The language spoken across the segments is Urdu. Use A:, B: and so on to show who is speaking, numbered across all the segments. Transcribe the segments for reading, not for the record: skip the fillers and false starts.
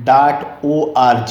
A: archive.org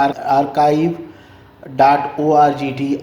A: archive.org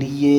A: DA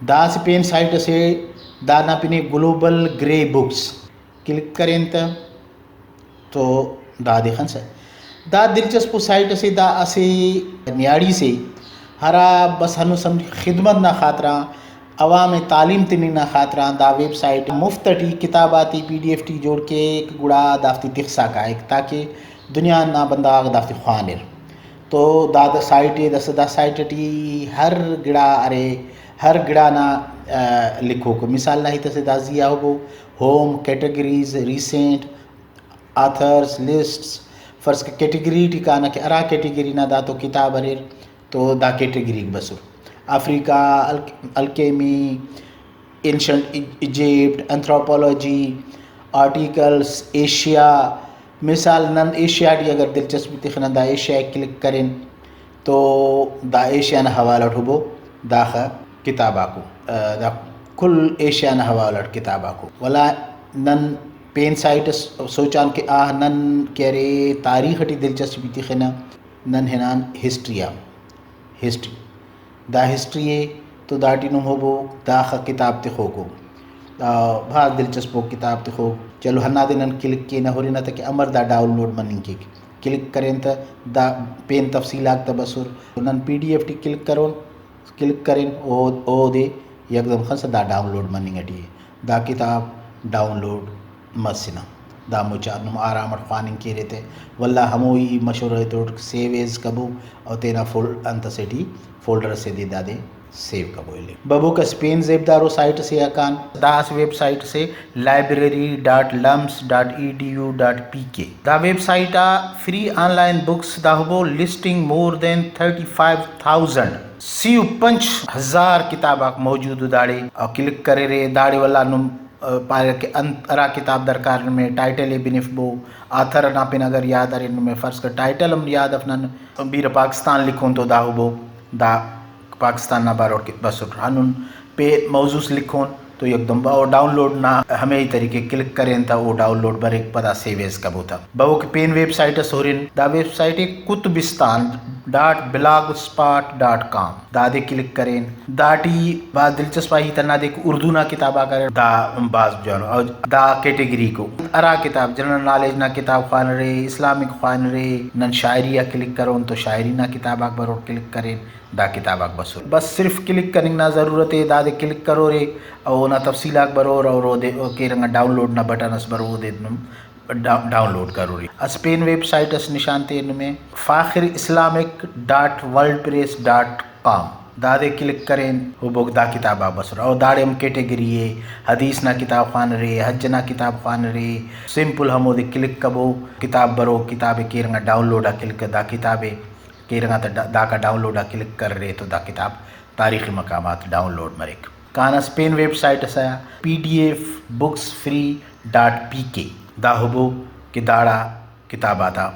A: دا سے پین سائٹ سے دا نا پنے گلوبل گرے بکس کلک کریں تو دا دیکھن سے دا دلچسپ سائٹ سے دا اسے نیاڑی سے ہرا بس ہنو سمجھ خدمت نہ خاطرہ عوام تعلیم تنی نہ خاطرہ دا ویب سائٹ مفت ٹی کتاباتی PDF ٹی جوڑ کے ایک گڑا دافتی تخصا کا ایک تاکہ دنیا نہ بندہ دافتی خوانر تو دا سائٹ دا سائٹ ٹی ہر گڑا نہ لکھو کو مثال نہیں تو سے دا زیا ہو home categories recent authors lists فرض کے کیٹیگری ٹھکانا کہ ارا کیٹیگری نہ دا تو کتاب اریر تو دا کیٹیگری بسر افریقہ الکیمی اینشنٹ ایجپٹ انتھروپولوجی آرٹیکلس ایشیا مثال نن ایشیا ٹی اگر دلچسپی تخنا دا ایشیا کلک کریں تو دا ایشیا نہ حوالہ ٹھبو دا کتابہ کو دا کل ایشیا نہ حوالہ کتابہ کو ولا نن پین سائٹ سوچان کہ نن کہرے تاریخ ٹی دلچسپی تخنا نن ہنان ہسٹری دا ہسٹری تو دا ٹی نم ہوبو دا کتاب تخو کو بہت دلچسپ کتاب تخو چلو ہنا دے نن کلک کی نہ ہو رہی نہ تھا کہ امر دا ڈاؤن لوڈ مننگ کی کلک کریں تا دا پین تفصیلات تبصر نن PDF ٹی کلک کریں او دے یک دم خاص دا ڈاؤن لوڈ مننگ اٹی دا کتاب ڈاؤن لوڈ مسنا دا مچا نم آرامت خواننگ کی رہتے واللہ ہموئی مشہور ہے تو سیو ایز کبو اور تینا فولڈر سے دی دا دے سیو کبو لے ببو کا سپین زیب دارو سائٹ سے اکان داس ویب سائٹ سے library.lumps.edu.pk دا website free online books دا ہبو لسٹنگ مور دین 35,000 55,000 کتاباک موجود داڑے اور کلک کرے رے داڑے والا نم پارے کہ ارا کتاب درکار میں ٹائٹل بنف بو آتھر نا پن اگر یاد ارے میں فرض کر ٹائٹل ہم یاد اپنا بیر پاکستان لکھوں تو دا ہو دا پاکستان نہ بارو بس ہنن پہ موضوع لکھوں تو ایک دم وہ ڈاؤن لوڈ نہ ہمیں ہی طریقے کلک کریں تا وہ ڈاؤن لوڈ بر ایک پدا سیویز کب ہوتا بہو کہ پین ویب سائٹ سورین دا ویب سائٹ kutubistan.blogspot.com دا دے کلک کریں دا ٹی بعد دلچسپ ہی تنا دے اردو نہ کتابہ کریں دا باز جانو اور دا کیٹیگری کو ارا کتاب جنرل نالج نہ کتاب خوان رے اسلامک خوان رے نن شاعریہ کلک کروں تو شاعری نہ کتاب اکبر کلک کریں دا کتاب اکبر بس صرف کلک کرنے نہ ضرورت ہے دا دے کلک کرو رے اور نہ تفصیل اکبر اور دے کے رنگا ڈاؤن لوڈ نہ بٹن اس بر دے ڈاؤن لوڈ کرو رہی اسپین ویب سائٹ اس نشانتے ان میں fakhrislamic.wordpress.com دا دے کلک کریں وہ بوک دا کتاب بسر اور داڑے ہم کیٹیگری ہے حدیث نہ کتاب خوان رے حج نہ کتاب خوان رے سمپل ہم دے کلک کبو کتاب برو کتاب کے رنگا ڈاؤن لوڈ کلک دا کتاب کے رنگا دا کا ڈاؤن لوڈ کلک کر رہے تو دا کتاب تاریخی مقامات ڈاؤن لوڈ مرے کانا اسپین ویب سائٹ سایا pdfbooksfree.pk دا ہبو کہ داڑا کتاباتا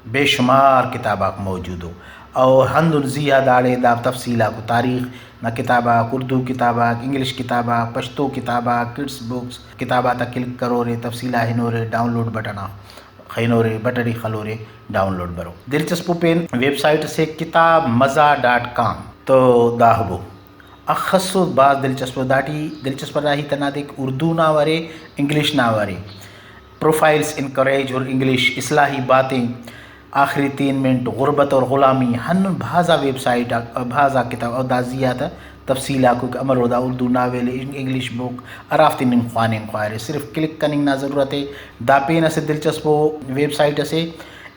A: بے شمار کتاباک موجود ہو اور ہندن زیہ داڑے دا تفصیلہ کو تاریخ نہ کتاباک اردو کتاباک انگلش کتاباک پشتو کتاباک کڈس بکس کتاباتا کلک کرو رے تفصیلہ ہنو رے ڈاؤن لوڈ بٹنا خینو رے بٹڑی خلو رے ڈاؤن لوڈ برو دلچسپ پین ویب سائٹ سے kitabmaza.com تو دا ہبو اخصو بعض دلچسپ داٹی دلچسپ راہی تنا دیکھ اردو نہ ورے انگلش نہ ورے پروفائلز انکریج اور انگلش اصلاحی باتیں آخری 3 منٹ غربت اور غلامی ہن بھازا ویب سائٹ بھازا کتاب اور دازیہ تھا تفصیلہ کو امر ہودا اردو ناول انگلش بک ارافتی نن خوانیں خواہر صرف کلک کرنے نہ ضرورت ہے دا پین سے دلچسپ ویب سائٹ سے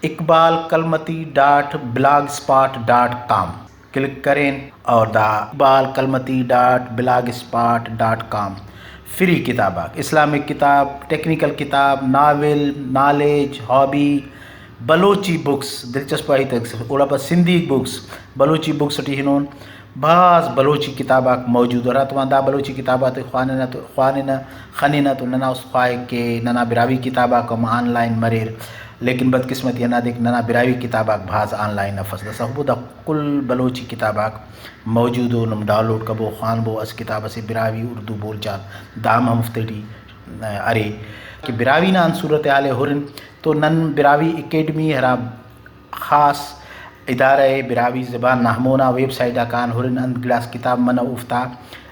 A: iqbalkalmati.blogspot.com کلک کریں اور دا iqbalkalmati.blogspot.com فری کتاباک اسلامک کتاب ٹیکنیکل کتاب novel knowledge hobby Balochi books دلچسپ آئی تک اوڑا پر سندھی بکس بلوچی بکس ٹی ہنون بعض بلوچی کتاباک موجود ہو رہا تو دا بلوچی کتابات خواننا خنینا تو ننا اس خواہ کے ننا براوی کتاباک ہم آن لائن مریر لیکن بدقسمتی نہ دیکھ ننا براوی کتاباک بھاز آن لائن فصل صحبو دا کل بلوچی کتاباک موجود ہو نم ڈاؤن لوڈ کبو خان بو اس کتاب سے براوی اردو بول چال دام مفتڑی ارے کہ براوی نان صورت حال ہرن تو نن براوی اکیڈمی ہرا خاص ادارہ براوی زبان نحمونا ویب سائٹ کان ہرن اند گلاس کتاب من افتا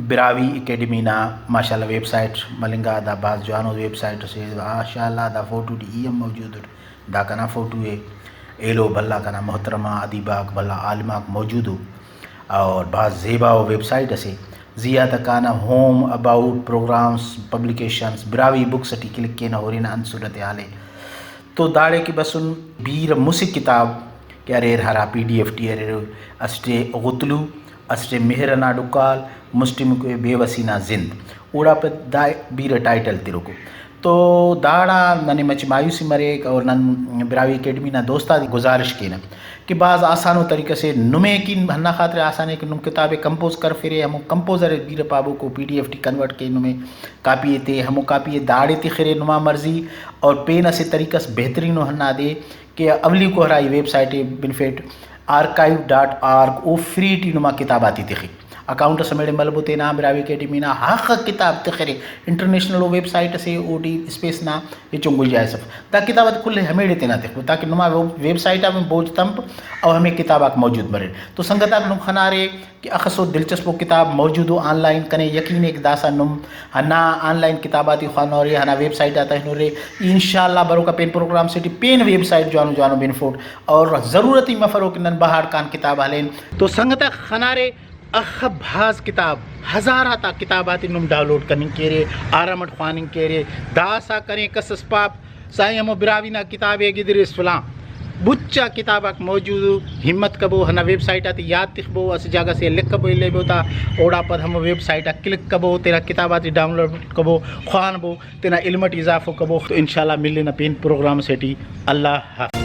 B: براوی اکیڈمی نا ماشاءاللہ ویب سائٹ ملنگا دا بعض جوانو ویب سائٹ سے ماشاءاللہ دا فوٹو ڈی ایم موجود دا کنا فوٹو ہے ایلو بھلا کنا محترمہ ادیباک بھلا عالماک موجود اور بعض زیبا ویب سائٹ سے زیادہ کانا home about programmes publications Brahui books ٹی کلک کے نہ ہو رہی نا ان صورت حال ہے تو داڑے کی بسن بیر مسک کتاب کہ اریر ہرا PDF ٹی اریر اسٹے غتلو اسٹے مہرنا ڈکال مسلم کو بے وسینہ زند اوڑا پہ دا بیر ٹائٹل تیرو کو تو داڑا ننے مچ مایوسی مرے اور نن براوی اکیڈمی نا دوستا گزارش کی نا کہ بعض آسانو طریقے سے نمے کی ہنہ خاطر آسان ہے کہ نم کتابیں کمپوز کر پھرے ہمو کمپوزر بیر پابو کو PDF ٹی کنورٹ کے نمے کاپی تے ہمو کاپی داڑے تے خرے نما مرضی اور پین سے طریقہ سے بہترین ہنہ دے کہ اولی کو ہرائی ویب سائٹ بینفٹ archive.org او فری ٹی نما کتاباتی تخی اکاؤنٹ سمیڑے ملبوتے نا براوی اکیڈمی نا حق کتاب تخرے انٹرنیشنل ویب سائٹ سے او ڈی اسپیس نا یہ چنگل جائے سف تا کتابات کل ہمیڑے تینا تخو تاکہ نما ویب سائٹ میں بوجھ تمپ اور ہمیں کتابات موجود مرے تو سنگتاک نم خنارے کہ اخصو دلچسپ کتاب موجود ہو آن لائن کنے یقین ایک داسا نم ہنا آن لائن کتاباتی خوان ہو رہے ہنا ویب سائٹ آتا ہے رہے انشاءاللہ برو کا پین پروگرام سے پین ویب سائٹ جوانو بین فوٹ اور ضرورتی مفرو کہ نن بہار کان کتاب ہلین
A: تو سنگتاک خنارے اخ بھاز کتاب ہزارہ تا کتاباتی نم ڈاؤن لوڈ کریں کیرے آرامٹ خواننگ کیرے داسا کریں قصص پاپ سائیں ہمو براوی نا کتابیں گدر اسفلاں بچا کتابک موجود ہمت کبو ہنا ویب سائٹ آتی یاد تخبو اس جگہ سے لکھ کبو لے بو تا اوڑا پر ہم ویب سائٹ کلک کبو تیرا کتاباتی ڈاؤن لوڈ کبو خوان بو تینا علمت اضافہ کبو تو انشاءاللہ ملنا پین پروگرام سیٹی اللہ حافظ.